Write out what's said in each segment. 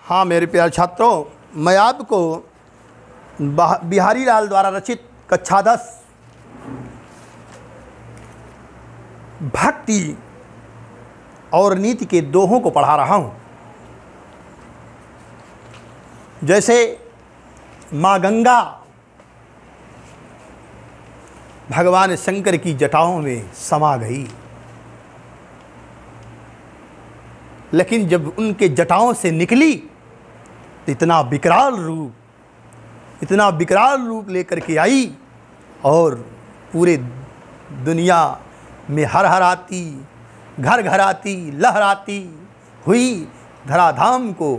हाँ मेरे प्यारे छात्रों, मैं आपको बिहारी लाल द्वारा रचित कक्षा 10 भक्ति और नीति के दोहों को पढ़ा रहा हूँ। जैसे माँ गंगा भगवान शंकर की जटाओं में समा गई, लेकिन जब उनके जटाओं से निकली तो इतना विकराल रूप लेकर के आई और पूरे दुनिया में हरहराती, घर घराती, लहराती हुई धराधाम को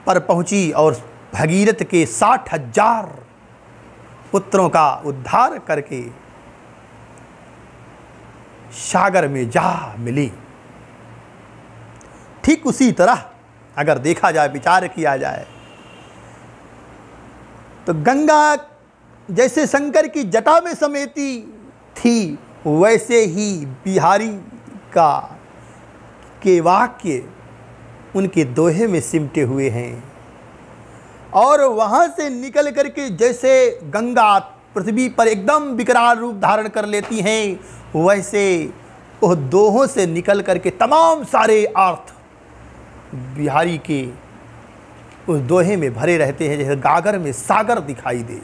पर पहुंची और भगीरथ के 60,000 पुत्रों का उद्धार करके सागर में जा मिली। ठीक उसी तरह अगर देखा जाए, विचार किया जाए, तो गंगा जैसे शंकर की जटा में समेती थी, वैसे ही बिहारी के वाक्य उनके दोहे में सिमटे हुए हैं। और वहाँ से निकल करके जैसे गंगा पृथ्वी पर एकदम विकराल रूप धारण कर लेती हैं, वैसे वह दोहों से निकल करके तमाम सारे अर्थ बिहारी के उस दोहे में भरे रहते हैं। जैसे गागर में सागर दिखाई दे,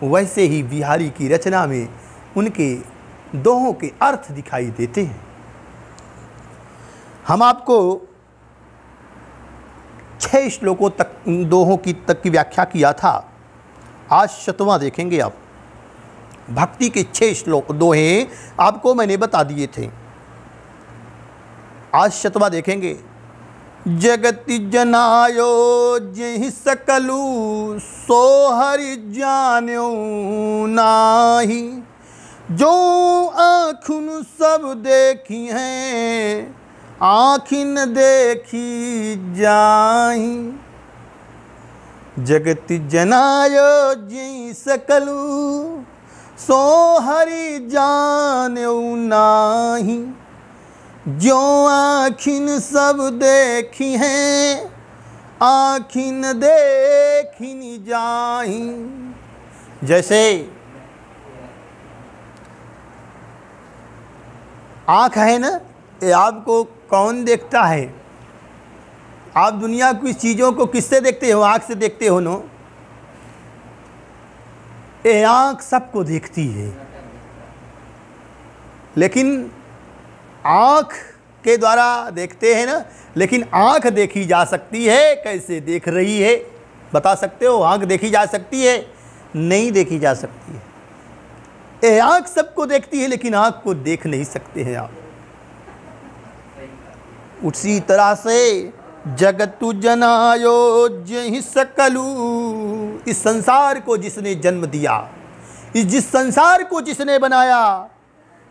वैसे ही बिहारी की रचना में उनके दोहों के अर्थ दिखाई देते हैं। हम आपको 6 श्लोकों तक दोहों की व्याख्या किया था। आज 7वां देखेंगे आप। भक्ति के 6 श्लोक दोहे आपको मैंने बता दिए थे, आज 7वां देखेंगे। जगति जनायो जहि सकलु सो हरि जान्यो नाही, जो आँखुन सब देखी हैं आँखिन देखी जाही। जगति जनायो जहि सकलु सो हरि जान्यो नाही, जो आँखिन सब देखी हैं आँखिन देखी जाही। जैसे आँख है ना, ये आपको कौन देखता है? आप दुनिया की चीज़ों को किससे देखते हो? आँख से देखते हो नो। ये आँख सबको देखती है, लेकिन आँख के द्वारा देखते हैं ना, लेकिन आँख देखी जा सकती है। कैसे देख रही है बता सकते हो? आँख देखी जा सकती है? नहीं देखी जा सकती है। ये आँख सबको देखती है, लेकिन आँख को देख नहीं सकते हैं आप। उसी तरह से जगतु जनायो जहि सकलु, इस संसार को जिसने जन्म दिया, जिस संसार को जिसने बनाया,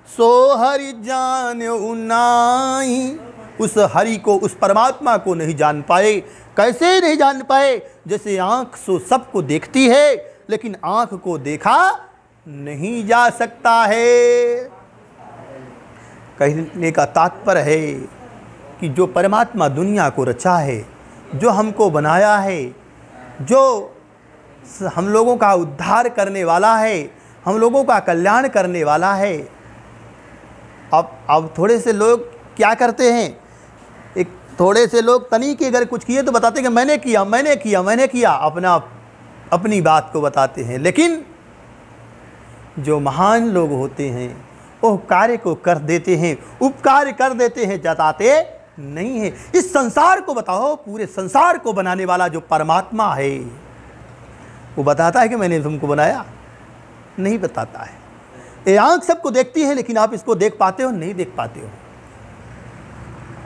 सो हरि जान्यो नाही, उस हरि को, उस परमात्मा को नहीं जान पाए। कैसे नहीं जान पाए? जैसे आँख सो सबको देखती है, लेकिन आँख को देखा नहीं जा सकता है। कहने का तात्पर्य है कि जो परमात्मा दुनिया को रचा है, जो हमको बनाया है, जो हम लोगों का उद्धार करने वाला है, हम लोगों का कल्याण करने वाला है। अब थोड़े से लोग क्या करते हैं, एक थोड़े से लोग तनी के अगर कुछ किए तो बताते हैं कि मैंने किया, अपनी बात को बताते हैं। लेकिन जो महान लोग होते हैं वो कार्य को कर देते हैं, उपकार कर देते हैं, जताते नहीं है। इस संसार को बताओ, पूरे संसार को बनाने वाला जो परमात्मा है, वो बताता है कि मैंने तुमको बनाया? नहीं बताता है। ये आँख सबको देखती है, लेकिन आप इसको देख पाते हो? नहीं देख पाते हो।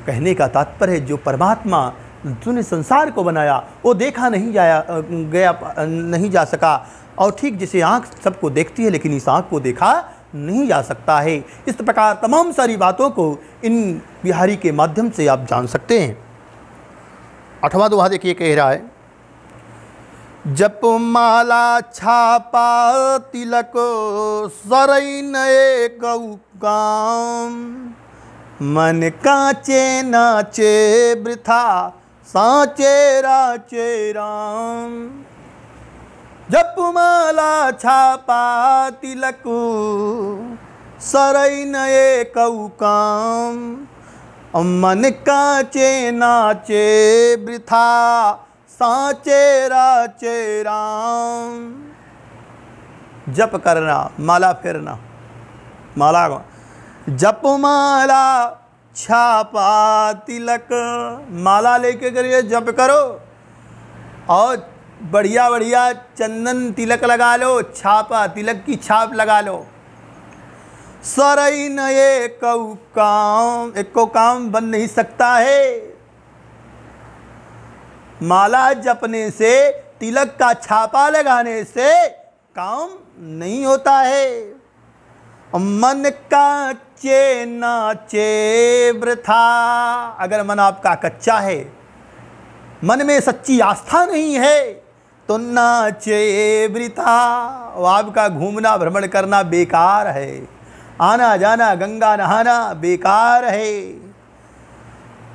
कहने का तात्पर्य है जो परमात्मा जिसने संसार को बनाया, वो देखा नहीं नहीं जा सका। और ठीक जैसे आँख सबको देखती है, लेकिन इस आँख को देखा नहीं जा सकता है। इस प्रकार तमाम सारी बातों को इन बिहारी के माध्यम से आप जान सकते हैं। 8वां दोहा देखिए, कह रहा है। जप माला छापा तिलक सरई नए गौ काम, मन कांचे नाचे वृथा सांचे राचे राम। जप माला छापा तिलक सरई नये कऊ काम। मन कांचे नाचे वृथा सांचे राचे राम। जप करना, माला फेरना, माला जप माला छापा तिलक, माला लेके करिए, जप करो और बढ़िया बढ़िया चंदन तिलक लगा लो, छापा तिलक की छाप लगा लो। सरई नये कऊ काम, एक को काम बन नहीं सकता है। माला जपने से, तिलक का छापा लगाने से काम नहीं होता है। मन कांचे नाचे वृथा, अगर मन आपका कच्चा है, मन में सच्ची आस्था नहीं है, तो नाचे वृथा, वो आपका घूमना भ्रमण करना बेकार है, आना जाना गंगा नहाना बेकार है।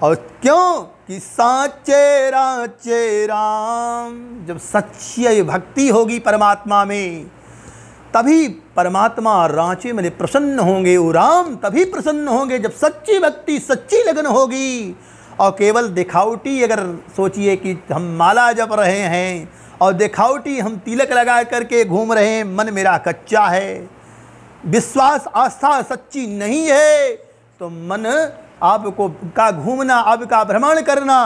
और क्यों कि सांचे राचे राम, जब सच्ची भक्ति होगी परमात्मा में, तभी परमात्मा रांचे में प्रसन्न होंगे। वो राम तभी प्रसन्न होंगे जब सच्ची भक्ति, सच्ची लगन होगी। और केवल दिखावटी, अगर सोचिए कि हम माला जप रहे हैं और दिखावटी हम तिलक लगा करके घूम रहे हैं, मन मेरा कच्चा है, विश्वास आस्था सच्ची नहीं है, तो मन आपको का घूमना, आपका भ्रमण करना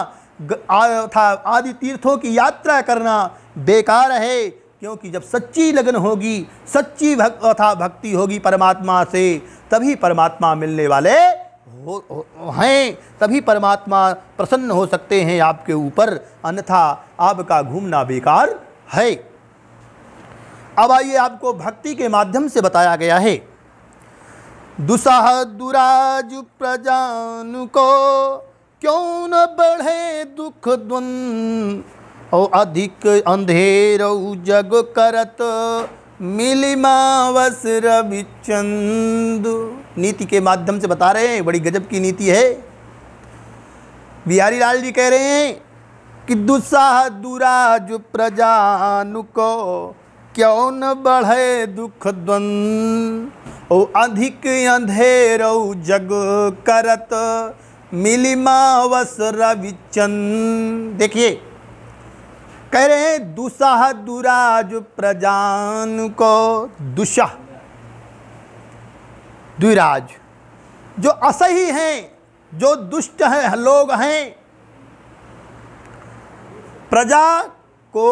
आदि तीर्थों की यात्रा करना बेकार है। क्योंकि जब सच्ची लगन होगी, सच्ची भक्ति होगी परमात्मा से, तभी परमात्मा मिलने वाले हैं, तभी परमात्मा प्रसन्न हो सकते हैं आपके ऊपर, अन्यथा आपका घूमना बेकार है। अब आइए, आपको भक्ति के माध्यम से बताया गया है, दुसाह दुराज प्रजान को क्यों न बढ़े दुख द्वंद। और अधिक अंधेरो जग करत मिलिमावस रविचंद। नीति के माध्यम से बता रहे हैं, बड़ी गजब की नीति है। बिहारी लाल जी कह रहे हैं कि दुस्साह दुराज प्रजानु को क्यों न बढ़े दुख द्वंद। ओ अधिक अंधेरो जग करत मिलिमावस रविचंद। देखिए, कह रहे हैं दुस्साह दुराज प्रजान को, दुस्साह दुराज जो असही हैं, जो दुष्ट हैं लोग हैं, प्रजा को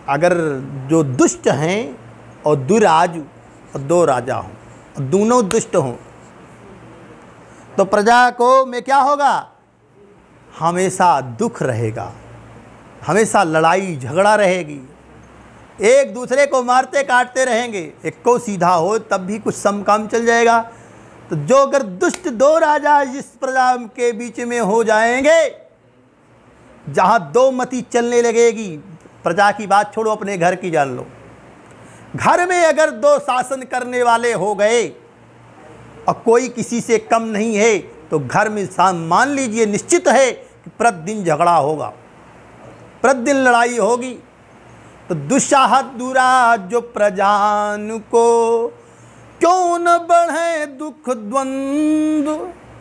अगर जो दुष्ट हैं और दुराज, और दो राजा हों और दोनों दुष्ट हों, तो प्रजा को में क्या होगा, हमेशा दुख रहेगा, हमेशा लड़ाई झगड़ा रहेगी, एक दूसरे को मारते काटते रहेंगे। एक को सीधा हो तब भी कुछ समकाम चल जाएगा। तो जो अगर दुष्ट दो राजा जिस प्रजा के बीच में हो जाएंगे, जहाँ दो मती चलने लगेगी, प्रजा की बात छोड़ो, अपने घर की जान लो, घर में अगर दो शासन करने वाले हो गए और कोई किसी से कम नहीं है, तो घर में मान लीजिए निश्चित है कि प्रतिदिन झगड़ा होगा, प्रतिदिन लड़ाई होगी। तो दुस्साह दुराज जो प्रजान को क्यों न बढ़े दुख द्वंद।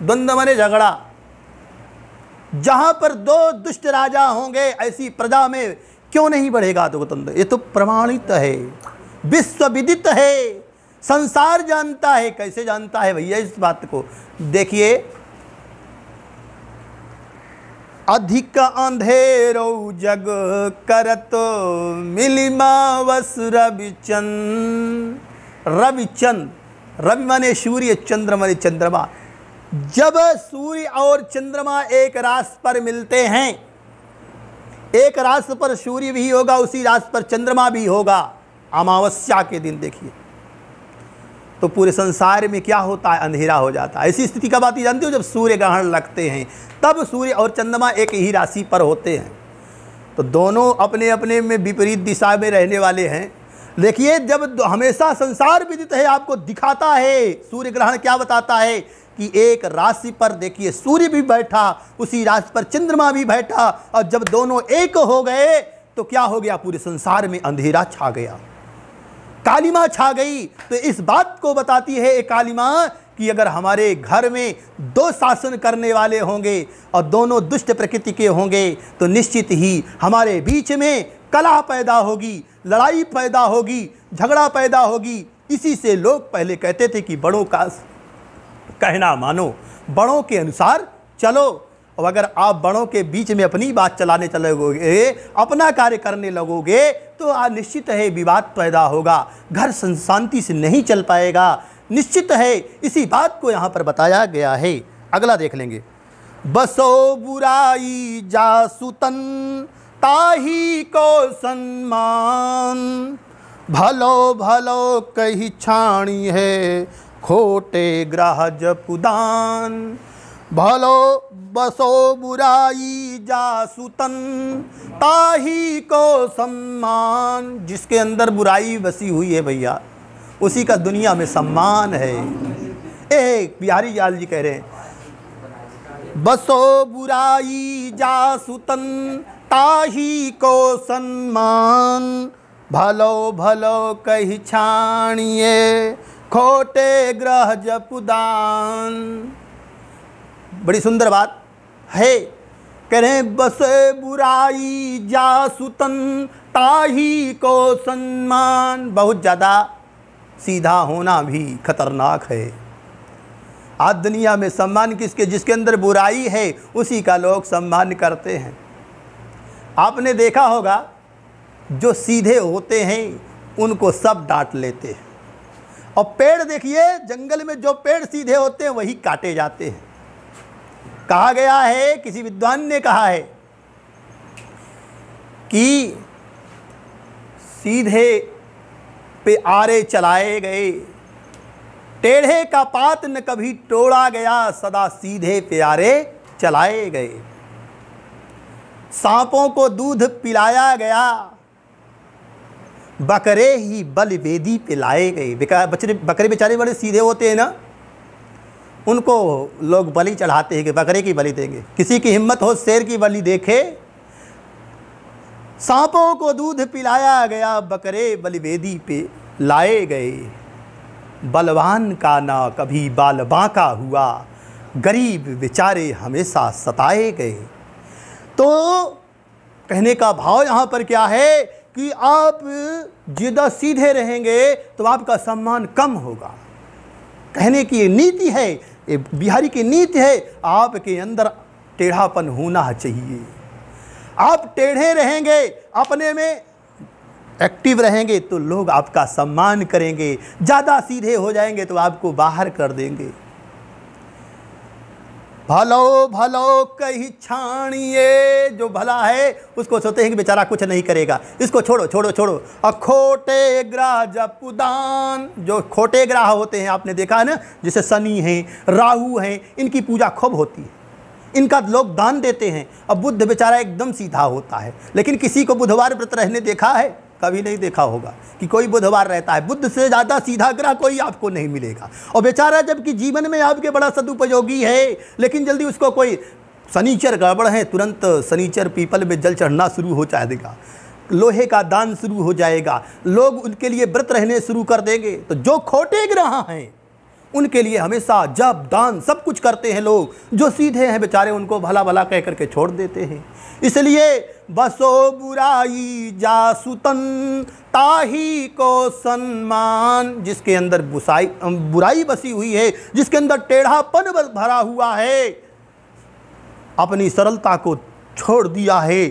द्वंद्व माने झगड़ा। जहां पर दो दुष्ट राजा होंगे, ऐसी प्रजा में क्यों नहीं बढ़ेगा दुख द्वंद्व। ये तो प्रमाणित है, विश्व विदित है, संसार जानता है। कैसे जानता है भैया इस बात को? देखिए, अधिक अंधेरो जग करत मिलिमावस रविचंद। रविचंद, रवि माने सूर्य, चंद्र माने चंद्रमा। जब सूर्य और चंद्रमा एक राशि पर मिलते हैं, एक राशि पर सूर्य भी होगा, उसी राशि पर चंद्रमा भी होगा, अमावस्या के दिन देखिए, तो पूरे संसार में क्या होता है, अंधेरा हो जाता है। ऐसी स्थिति कब आती जानते हो? जब सूर्य ग्रहण लगते हैं, तब सूर्य और चंद्रमा एक ही राशि पर होते हैं। तो दोनों अपने अपने में विपरीत दिशा में रहने वाले हैं, देखिए, जब हमेशा संसार विदित है, आपको दिखाता है, सूर्य ग्रहण क्या बताता है कि एक राशि पर देखिए सूर्य भी बैठा, उसी राशि पर चंद्रमा भी बैठा, और जब दोनों एक हो गए तो क्या हो गया, पूरे संसार में अंधेरा छा गया, कालिमा छा गई। तो इस बात को बताती है एक कालिमा कि अगर हमारे घर में दो शासन करने वाले होंगे और दोनों दुष्ट प्रकृति के होंगे तो निश्चित ही हमारे बीच में कलह पैदा होगी, लड़ाई पैदा होगी, झगड़ा पैदा होगी। इसी से लोग पहले कहते थे कि बड़ों का कहना मानो, बड़ों के अनुसार चलो। और अगर आप बड़ों के बीच में अपनी बात चलाने चलोगे, अपना कार्य करने लगोगे, तो निश्चित है विवाद पैदा होगा, घर शांति से नहीं चल पाएगा, निश्चित है। इसी बात को यहाँ पर बताया गया है। अगला देख लेंगे। बसो बुराई जासुतन ताही को सम्मान, भलो भलो कही छाणी है खोटे ग्रह जपुदान। भलो बसो बुराई जासुतन ताही को सम्मान, जिसके अंदर बुराई बसी हुई है भैया, उसी का दुनिया में सम्मान है। एक बिहारी लाल जी कह रहे हैं, बसो बुराई जासुतन ताही को सम्मान, भलो भलो कही छाणिए खोटे ग्रह जपुदान। बड़ी सुंदर बात है। कह रहे हैं बसे बुराई जासुतन ताही को सम्मान। बहुत ज़्यादा सीधा होना भी खतरनाक है। आज दुनिया में सम्मान किसके, जिसके अंदर बुराई है उसी का लोग सम्मान करते हैं। आपने देखा होगा जो सीधे होते हैं उनको सब डांट लेते हैं, और पेड़ देखिए, जंगल में जो पेड़ सीधे होते हैं वही काटे जाते हैं। कहा गया है, किसी विद्वान ने कहा है कि सीधे पे आरे चलाए गए, टेढ़े का पात न कभी तोड़ा गया, सदा सीधे पे आरे चलाए गए। सांपों को दूध पिलाया गया, बकरे ही बलि वेदी पे लाए गए। बकरे बेचारे बड़े सीधे होते हैं ना, उनको लोग बलि चढ़ाते हैं कि बकरे की बलि देंगे। किसी की हिम्मत हो शेर की बलि देखे। सांपों को दूध पिलाया गया, बकरे बलि वेदी पे लाए गए। बलवान का ना कभी बाल बांका हुआ, गरीब बेचारे हमेशा सताए गए। तो कहने का भाव यहाँ पर क्या है कि आप ज़्यादा सीधे रहेंगे तो आपका सम्मान कम होगा। कहने की ये नीति है, ये बिहारी की नीति है। आपके अंदर टेढ़ापन होना चाहिए। आप टेढ़े रहेंगे, अपने में एक्टिव रहेंगे तो लोग आपका सम्मान करेंगे। ज़्यादा सीधे हो जाएंगे तो आपको बाहर कर देंगे। भलो भलो कही छाणिए, जो भला है उसको सोचते हैं कि बेचारा कुछ नहीं करेगा, इसको छोड़ो छोड़ो छोड़ो। और खोटे ग्रह जपुदान, जो खोटे ग्रह होते हैं आपने देखा है ना, जैसे शनि हैं, राहु हैं, इनकी पूजा खूब होती है, इनका लोग दान देते हैं। अब बुध बेचारा एकदम सीधा होता है, लेकिन किसी को बुधवार व्रत रहने देखा है? कभी नहीं देखा होगा कि कोई बुधवार रहता है। बुध से ज़्यादा सीधा ग्रह कोई आपको नहीं मिलेगा। और बेचारा जबकि जीवन में आपके बड़ा सदुपयोगी है, लेकिन जल्दी उसको कोई शनिचर गड़बड़ है, तुरंत शनिचर पीपल में जल चढ़ना शुरू हो जाएगा, लोहे का दान शुरू हो जाएगा, लोग उनके लिए व्रत रहने शुरू कर देंगे। तो जो खोटे ग्रह हैं उनके लिए हमेशा जप दान सब कुछ करते हैं लोग। जो सीधे हैं बेचारे उनको भला भला कह करके छोड़ देते हैं। इसलिए बसो बुराई जासुतन ताही को सम्मान, जिसके अंदर बुराई बसी हुई है, जिसके अंदर टेढ़ापन भरा हुआ है, अपनी सरलता को छोड़ दिया है,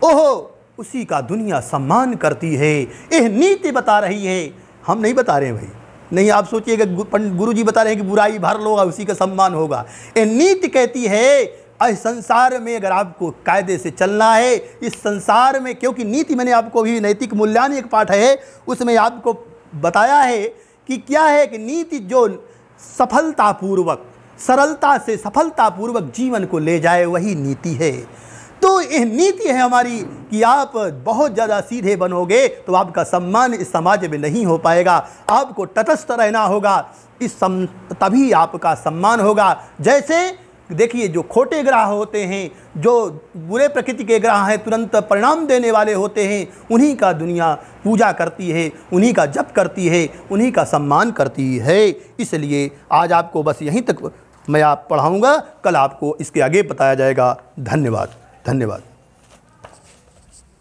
ओहो उसी का दुनिया सम्मान करती है। यह नीति बता रही है, हम नहीं बता रहे हैं भाई। नहीं आप सोचिएगा गुरु जी बता रहे हैं कि बुराई भर लो उसी का सम्मान होगा। ये नीति कहती है इस संसार में अगर आपको कायदे से चलना है, इस संसार में, क्योंकि नीति मैंने आपको भी नैतिक मूल्यांकन एक पाठ है उसमें आपको बताया है कि क्या है कि नीति जो सफलतापूर्वक, सरलता से सफलतापूर्वक जीवन को ले जाए वही नीति है। तो तो यह नीति है हमारी कि आप बहुत ज़्यादा सीधे बनोगे तो आपका सम्मान इस समाज में नहीं हो पाएगा। आपको तटस्थ रहना होगा, तभी आपका सम्मान होगा। जैसे देखिए, जो खोटे ग्रह होते हैं, जो बुरे प्रकृति के ग्रह हैं, तुरंत परिणाम देने वाले होते हैं, उन्हीं का दुनिया पूजा करती है, उन्हीं का जप करती है, उन्हीं का सम्मान करती है। इसलिए आज आपको बस यहीं तक मैं आप पढ़ाऊँगा, कल आपको इसके आगे बताया जाएगा। धन्यवाद, धन्यवाद।